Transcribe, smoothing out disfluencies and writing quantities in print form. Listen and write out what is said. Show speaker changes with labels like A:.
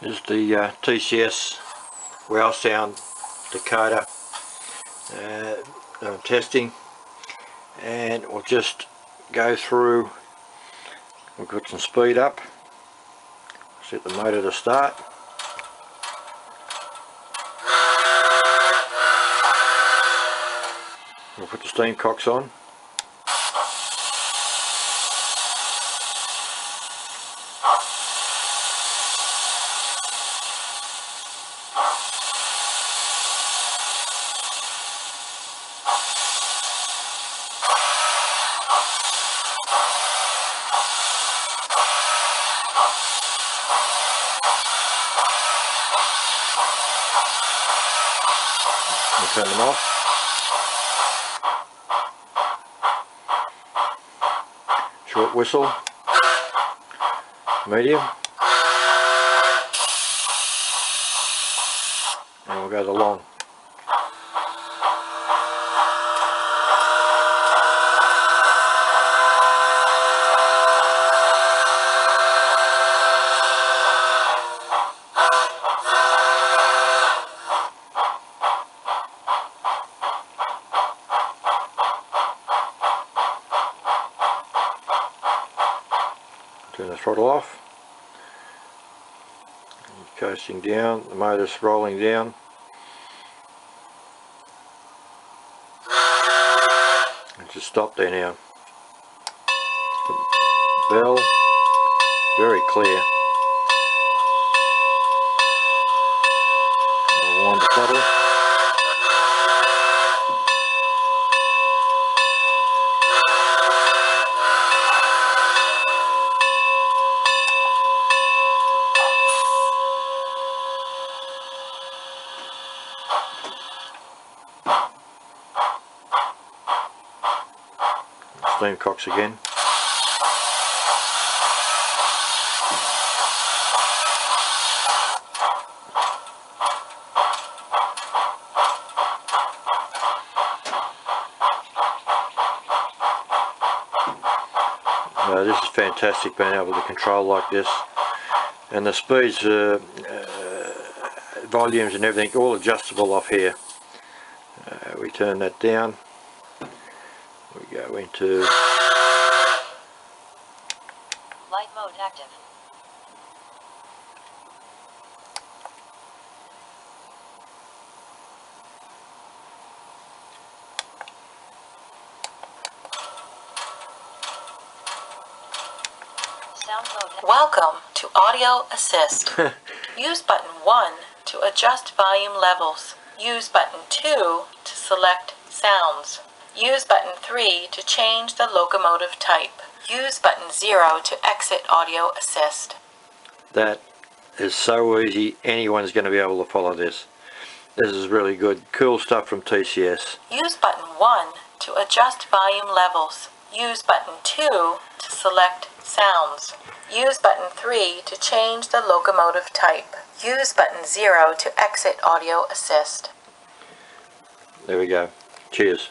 A: This is the TCS WOW Sound decoder testing, and we'll just go through. We've got some speed up, set the motor to start. We'll put the steam cocks on. We'll turn them off. Short whistle, medium, and we'll go to long. Turn the throttle off. Coasting down, the motor's rolling down. It's just stopped there now. The bell, very clear. I'll wind the throttle. Steam cocks again. This is fantastic, being able to control like this, and the speeds, volumes and everything all adjustable off here. We turn that down. We go into
B: light mode active. Sound mode. Welcome to Audio Assist. Use button 1 to adjust volume levels. Use button 2 to select sounds. Use button 3 to change the locomotive type. Use button 0 to exit Audio Assist.
A: That is so easy, anyone's going to be able to follow this. This is really good, cool stuff from TCS.
B: Use button 1 to adjust volume levels. Use button 2 to select sounds. Use button 3 to change the locomotive type. Use button 0 to exit Audio Assist.
A: There we go. Cheers.